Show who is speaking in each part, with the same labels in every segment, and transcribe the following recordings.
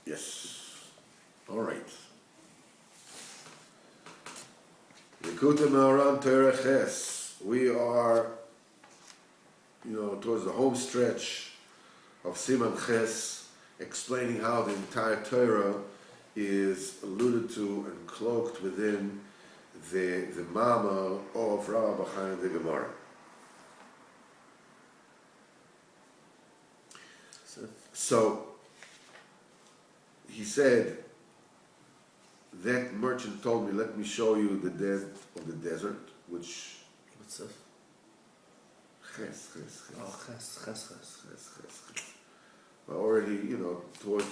Speaker 1: Yes. All right. Likutei Moharan Torah Ches. We are, towards the home stretch of Siman Ches, explaining how the entire Torah is alluded to and cloaked within the Mama of Rabbi Chaim the Gemara. So he said, that merchant told me, let me show you the dead of the desert, which...
Speaker 2: What's up?
Speaker 1: Ches.
Speaker 2: Oh, ches.
Speaker 1: Well, already, towards,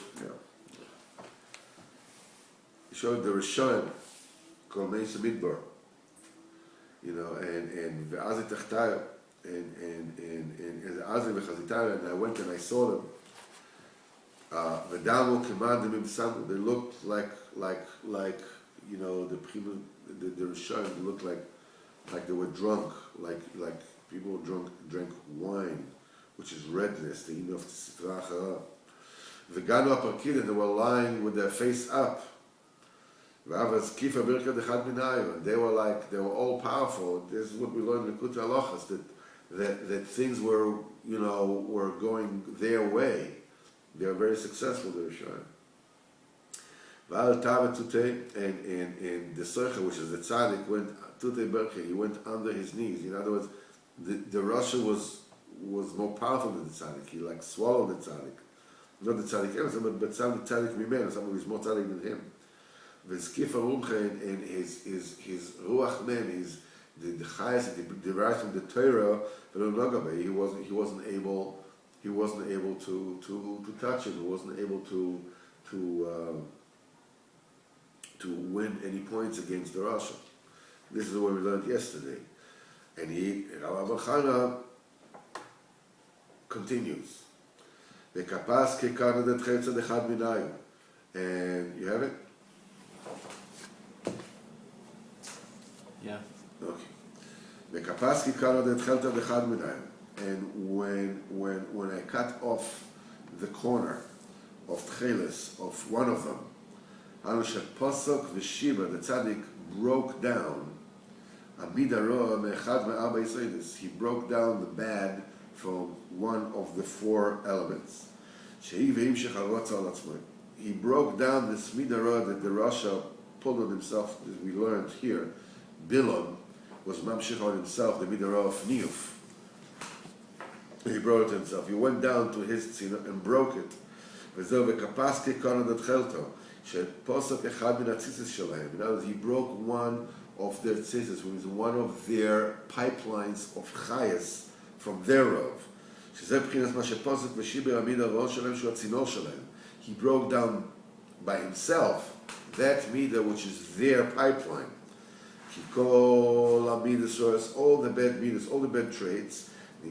Speaker 1: He showed the Rishon, called Meis Midbar, and the Azi Tachtaya, and the Azi V'chazitaya, and I went and I saw them. The Damo Keman Demim they looked like the Rishon looked like they were drunk, like people drank wine, which is redness, the Ino of Sifra Achara. The Gano Aparkid, and they were lying with their face up. They were all powerful. This is what we learned in Likutei Halachos, that things were going their way. They are very successful, the Rishon. And the Soicha, which is the Tzaddik, went Tutei Berke, he went under his knees. In other words, the Rasha was more powerful than the Tzaddik. He swallowed the Tzaddik. Not the Tzaddik, but some Tzaddik Mimenu, someone who is more Tzaddik than him. V'skifa Rumche, and his Ruach Mem, the Chayas, that derived from the Torah, but he wasn't able to touch him. He wasn't able to win any points against the Rasha. This is what we learned yesterday. And Rabbi Chana continues. And you have it?
Speaker 2: Yeah.
Speaker 1: Okay. And when I cut off the corner of Tcheles of one of them, Posok v'Shiba, the tzaddik broke down. He broke down the bad from one of the four elements. He broke down this midara that the Rasha pulled on himself, as we learned here. Bilam was mamshich on himself, the midara of Niyuf. He brought it to himself. He went down to his tzina and broke it. In other words, he broke one of their tzitzis, which is one of their pipelines of chayas from their rov. He broke down by himself that midah which is their pipeline. All the bad midas, all the bad traits, they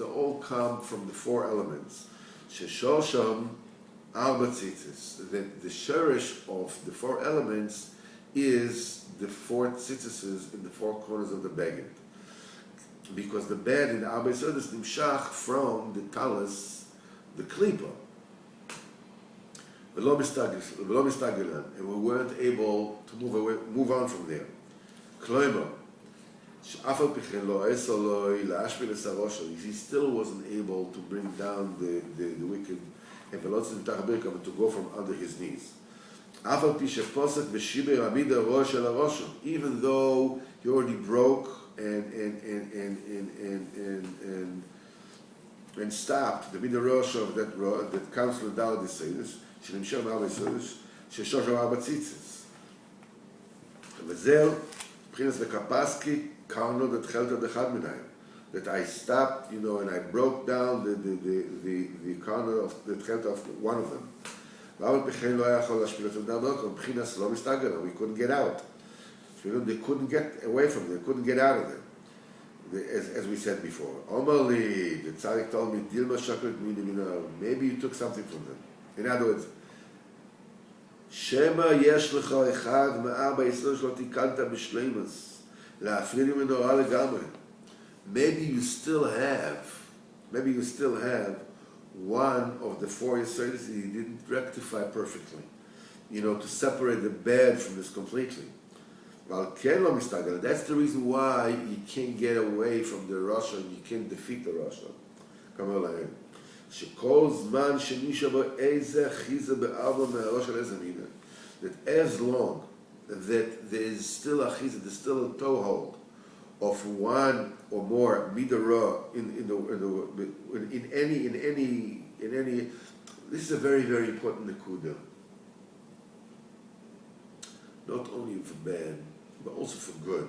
Speaker 1: all come from the four elements. The sherish of the four elements is the four tzitzis in the four corners of the beged. Because the bed in the Arba Yisrael is nimshach from the talis, the klipa. And we weren't able to move on from there. Kloimer. He still wasn't able to bring down the wicked and to go from under his knees. Even though he already broke and stopped the midrash of that rod that comes from down the Seidish, that I stopped, and I broke down the corner of the tchelta of one of them. We couldn't get out. They couldn't get away from them. They couldn't get out of them. As we said before. Omali, the tzaddik told me, maybe you took something from them. In other words, Shema yesh lecha echad me'arba Yisrael shlo tikanta b'shleimus la'afrid menorah legamre. Maybe you still have one of the four Yesodis he didn't rectify perfectly. To separate the bad from this completely. That's the reason why you can't get away from the Rasha and you can't defeat the Rasha. That as long that there is still a chizah, there's still a toehold of one or more midah in any. This is a very, very important nekuda. Not only for bad, but also for good.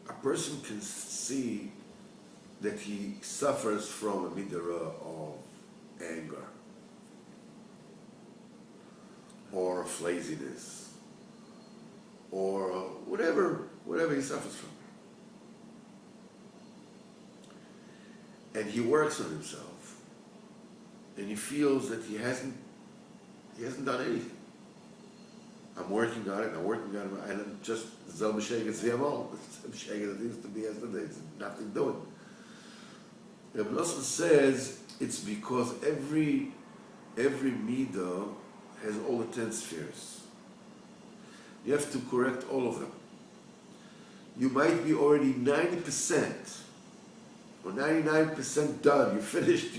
Speaker 1: A person can see that he suffers from a midah of anger, or of laziness, or whatever he suffers from. And he works on himself, and he feels that he hasn't done anything. I'm working on it, and I'm just Zel B'Sheged Zviamol. B'Sheged that used to be yesterday, it's nothing doing. Rabbi Nosson says it's because every midah has all the 10 spheres. You have to correct all of them. You might be already 90% or 99% done. You finished,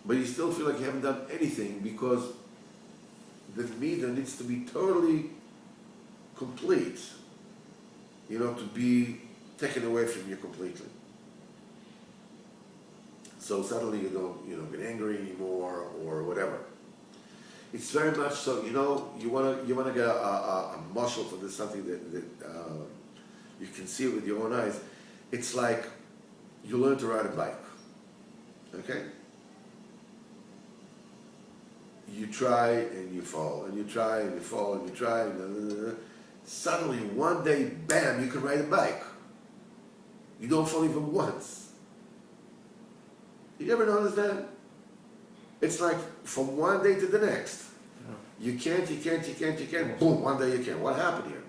Speaker 1: but you still feel like you haven't done anything because the midah needs to be totally complete, to be taken away from you completely. So suddenly you don't, get angry anymore or whatever. It's very much so. You want to get a muscle for this, something that you can see it with your own eyes. It's like you learn to ride a bike. Okay. You try and you fall, and you try and you fall, and you try, and suddenly one day, bam, you can ride a bike. You don't fall even once. You ever notice that? It's like from one day to the next. You can't, boom, one day you can. What happened here?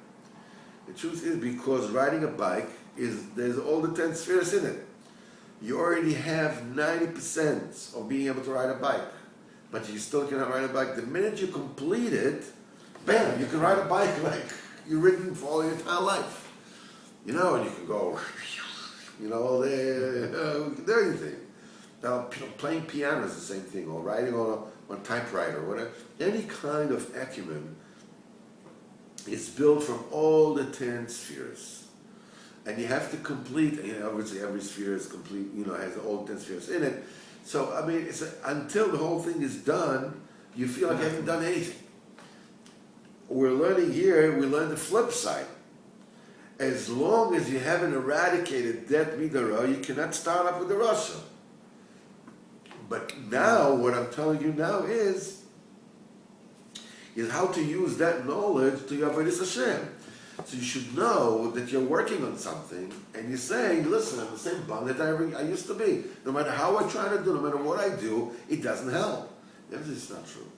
Speaker 1: The truth is because riding a bike there's all the 10 spheres in it. You already have 90% of being able to ride a bike, but you still cannot ride a bike. The minute you complete it, bam, you can ride a bike like you've ridden for all your entire life. And you can go, you can do anything. Now, playing piano is the same thing, or riding on a typewriter, or whatever. Any kind of acumen is built from all the 10 spheres. And you have to complete, obviously every sphere is complete, has all 10 spheres in it. So, until the whole thing is done, you feel like you haven't done anything. We're learning here, we learn the flip side. As long as you haven't eradicated that midah, you cannot start up with the Rasha. But now, what I'm telling you now is how to use that knowledge to your Avodas Hashem. So you should know that you're working on something, and you're saying, listen, I'm the same bum that I used to be. No matter how I try to do, no matter what I do, it doesn't help. This is not true.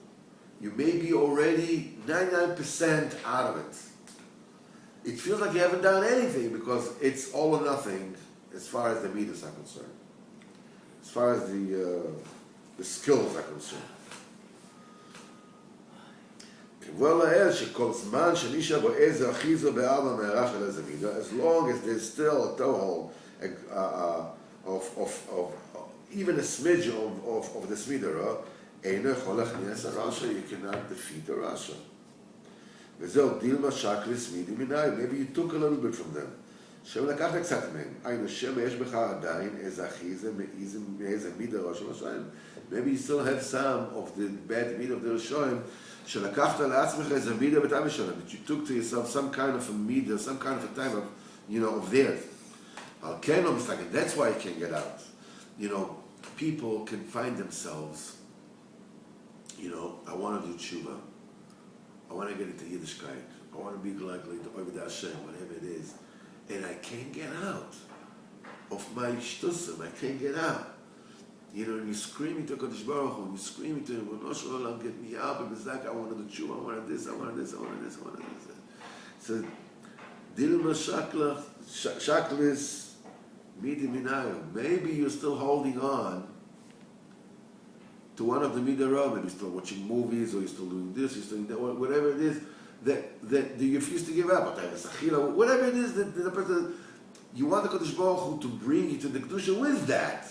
Speaker 1: You may be already 99% out of it. It feels like you haven't done anything because it's all or nothing as far as the midas are concerned. As far as the skills are concerned. As long as there's still a toehold of even a smidge of the smidara, you cannot defeat the Rasha. Maybe you took a little bit from them. Maybe you still have some of the bad midah of the Rishonim that you took to yourself some kind of a midah, some kind of a time of theirs. That's why you can't get out. People can find themselves, I want to do tshuva. I want to get into Yiddishkeit. I want to be like to Ovid Hashem, whatever it is. And I can't get out of my shtusim. I can't get out. And you're screaming to Kodesh Baruch Hu, and you're screaming to him, get me out, I want to do tshuva, I want this, I want this, I want this, I want this. So, Dilma Shaklis Midi minayu. Maybe you're still holding on to one of the midarah. Maybe you're still watching movies, or you're still doing this, you're still doing that, whatever it is that you refuse to give up. Whatever it is that the person, you want the Kodesh Baruch Hu to bring you to the Kedusha with that.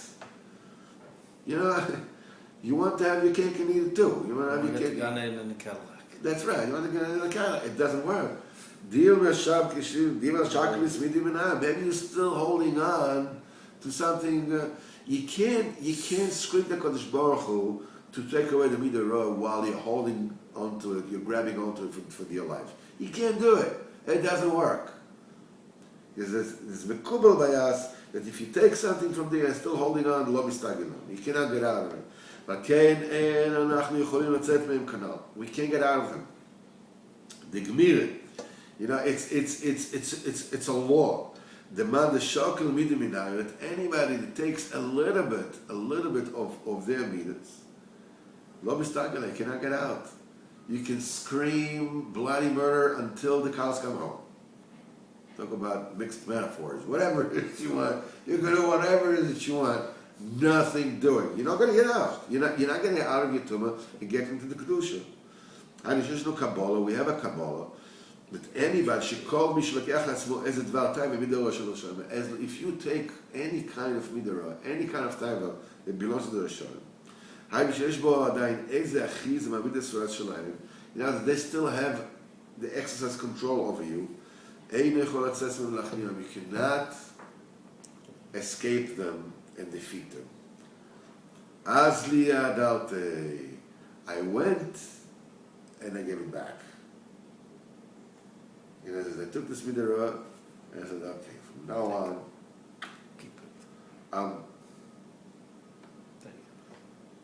Speaker 1: You know, you want to have your cake and eat it too. You want to have your cake.
Speaker 2: In the Cadillac.
Speaker 1: That's right. You want to get in the Cadillac. It doesn't work. Maybe you're still holding on to something. You can't scream the Kodesh Baruch Hu to take away the midah while you're holding onto it. You're grabbing onto it for dear life. You can't do it. It doesn't work. There's mekubal by us that if you take something from there and still holding on, lo mistagilon. You cannot get out of it. We can't get out of them. The Gemira, you know, it's a law. The man the shakel midah minayu, that anybody that takes a little bit of their midas, lo mistagilon, cannot get out. You can scream bloody murder until the cows come home. Talk about mixed metaphors. Whatever it is you want, you can do whatever it is that you want. Nothing doing. You're not going to get out. You're not going to get out of your tumah and get into the kedusha. There's no Kabbalah. We have a Kabbalah. But anybody should call me as if you take any kind of midah, any kind of taiva, it belongs to the Rishon. You know, they still have the exercise control over you. You cannot escape them and defeat them. Azli adalte, I went and I gave it back. You know, I took this midah and I said, okay, from now on,
Speaker 2: Keep it.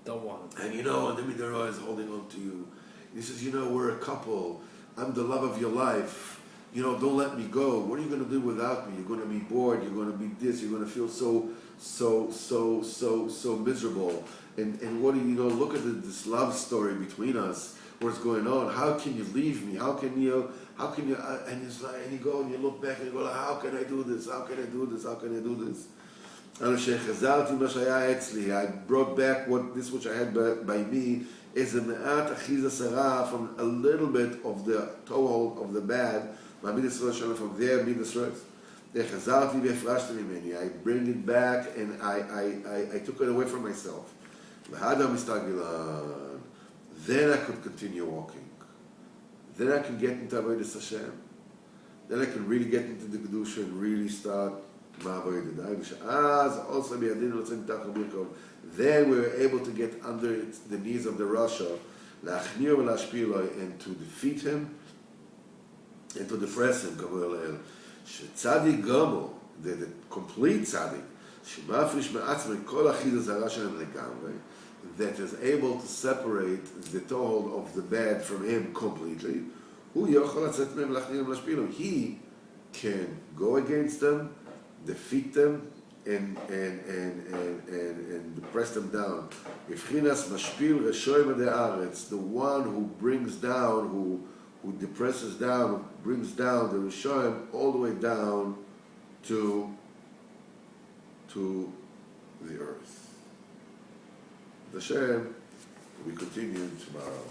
Speaker 2: Don't want it.
Speaker 1: And you know, the midah is holding on to you. He says, you know, we're a couple. I'm the love of your life. You know, don't let me go. What are you going to do without me? You're going to be bored. You're going to be this. You're going to feel so miserable. And what do you know? Look at this love story between us. What's going on? How can you leave me? How can you? And it's like, and you go and you look back and you go, how can I do this? How can I do this? How can I do this? I brought back this which I had by me is a me'at achiza sarah, from a little bit of the toehold of the bad, from their midas rois. I bring it back and I took it away from myself. Then I could continue walking. Then I can get into Avodas Hashem. Then I can really get into the Kedusha and really start then we were able to get under the knees of the Rasha and to defeat him and to depress him. Tzaddik Gamo, the complete tzaddik, that is able to separate the toehold of the bad from him completely, he can go against them, defeat them, and press them down. The one who brings down, who depresses down, who brings down the Rishonim all the way down to the earth. Hashem, we continue tomorrow.